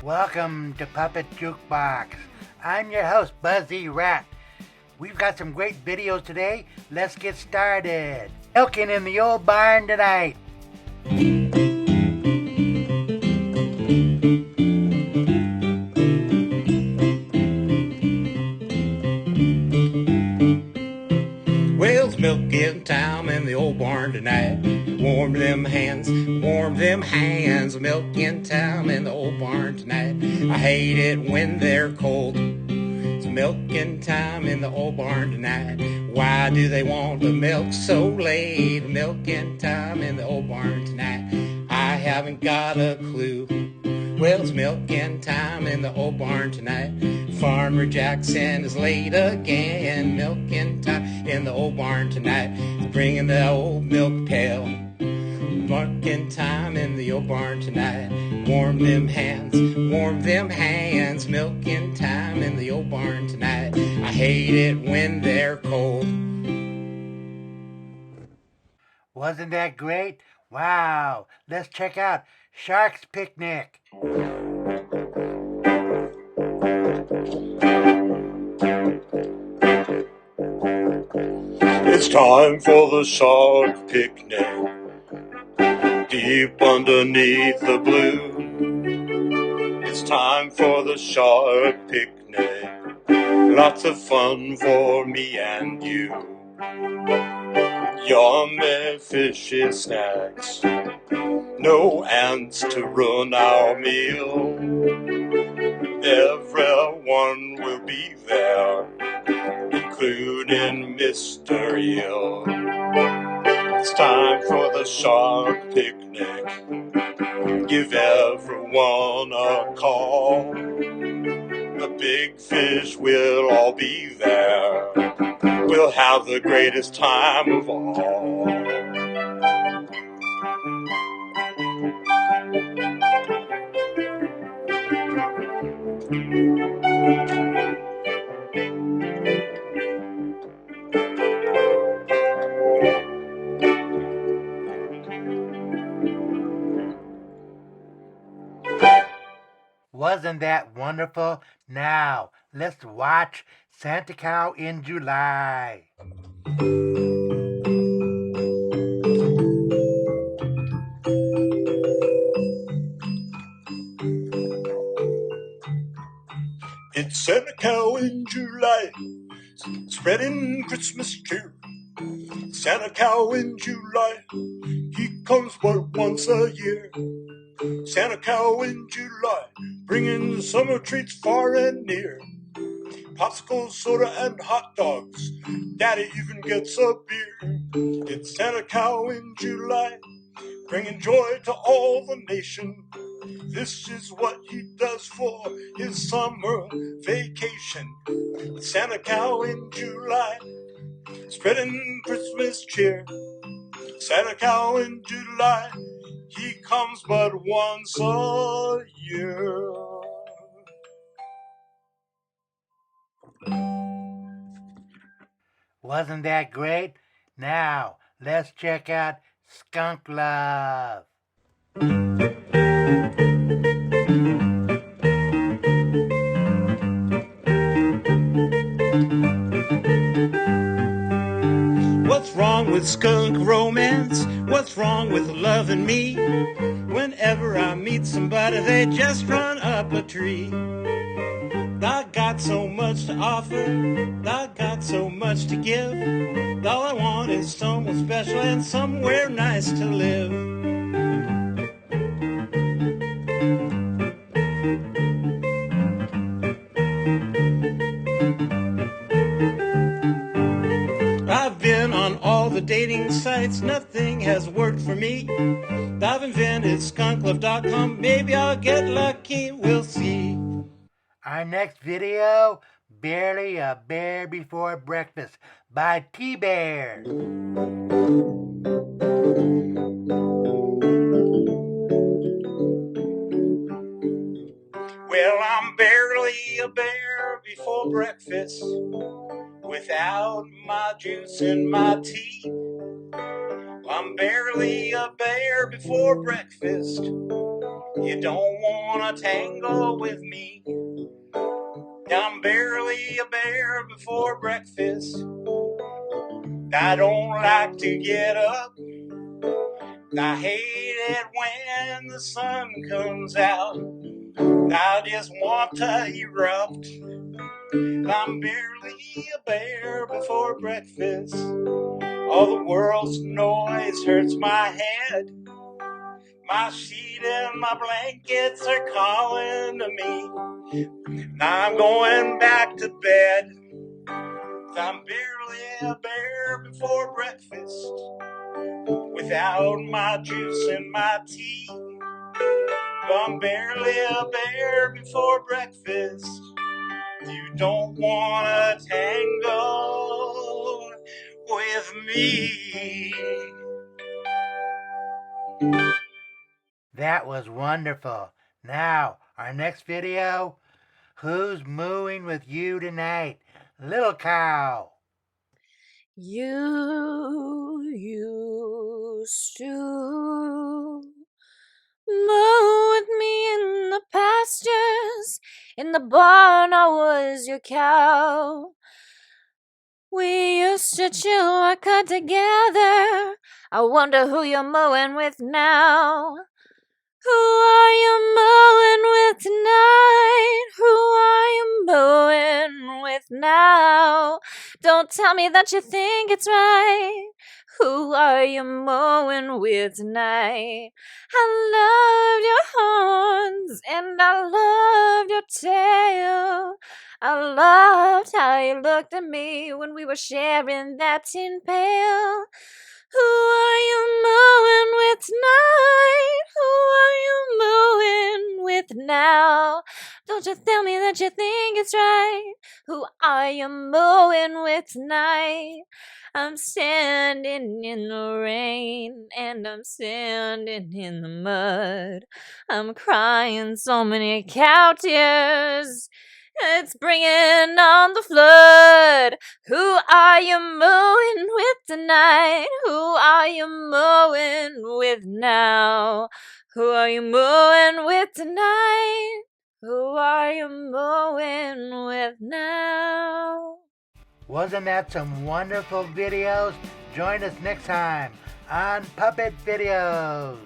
Welcome to Puppet Jukebox. I'm your host, Buzzy Rat. We've got some great videos today. Let's get started. Elkin in the old barn tonight. Well, it's milking time in the old barn tonight. Warm them hands, milking time in the old barn tonight. I hate it when they're cold. It's milking time in the old barn tonight. Why do they want the milk so late? Milking time in the old barn tonight. I haven't got a clue. Well, it's milking time in the old barn tonight. Farmer Jackson is late again. Milking time in the old barn tonight. He's bringing the old milk pail. Milking time in the old barn tonight. Warm them hands, milking time in the old barn tonight. I hate it when they're cold. Wasn't that great? Wow. Let's check out Shark's Picnic. It's time for the shark picnic, deep underneath the blue. It's time for the shark picnic, lots of fun for me and you. Yummy fishy snacks, no ants to ruin our meal. Everyone will be there, including Mr. Eel. It's time for the shark picnic. Give everyone a call. The big fish will all be there. We'll have the greatest time of all. Wasn't that wonderful? Now, let's watch Santa Cow in July. It's Santa Cow in July, spreading Christmas cheer. Santa Cow in July, he comes but once a year. Santa Cow in July, bringing summer treats far and near. Popsicles, soda, and hot dogs. Daddy even gets a beer. It's Santa Cow in July, bringing joy to all the nation. This is what he does for his summer vacation. It's Santa Cow in July, spreading Christmas cheer. Santa Cow in July, he comes but once a year. Wasn't that great? Now, let's check out Skunk Love. What's wrong with skunk romance? What's wrong with loving me? Whenever I meet somebody, they just run up a tree. I got so much to offer, I got so much to give. All I want is someone special and somewhere nice to live. I've been on all the dating sites, nothing has worked for me. I've invented skunklove.com, maybe I'll get lucky, we'll see. Our next video, Barely a Bear Before Breakfast by T-Bear. Well, I'm barely a bear before breakfast, without my juice and my tea. I'm barely a bear before breakfast, You don't wanna tangle with me. I'm barely a bear before breakfast. I don't like to get up. I hate it when the sun comes out. I just want to erupt. I'm barely a bear before breakfast. All the world's noise hurts my head. My sheet and my blankets are calling to me. I'm going back to bed. I'm barely a bear before breakfast. Without my juice and my tea, I'm barely a bear before breakfast. You don't wanna tangle with me. That was wonderful. Now, our next video, who's mooing with you tonight? Little cow. You used to moo with me in the pastures. In the barn, I was your cow. We used to chew our cud together. I wonder who you're mooing with now. Who are you mooing with tonight? Who are you mooing with now? Don't tell me that you think it's right. Who are you mooing with tonight? I loved your horns and I loved your tail. I loved how you looked at me when we were sharing that tin pail. Who are you mooing with tonight? Who are you mooing with now? Don't you tell me that you think it's right. Who are you mooing with tonight? I'm standing in the rain and I'm standing in the mud. I'm crying so many cow tears. It's bringing on the flood. Who are you mooing with tonight? Who are you mooing with now? Who are you mooing with tonight? Who are you mooing with now? Wasn't that some wonderful videos? Join us next time on Puppet Videos.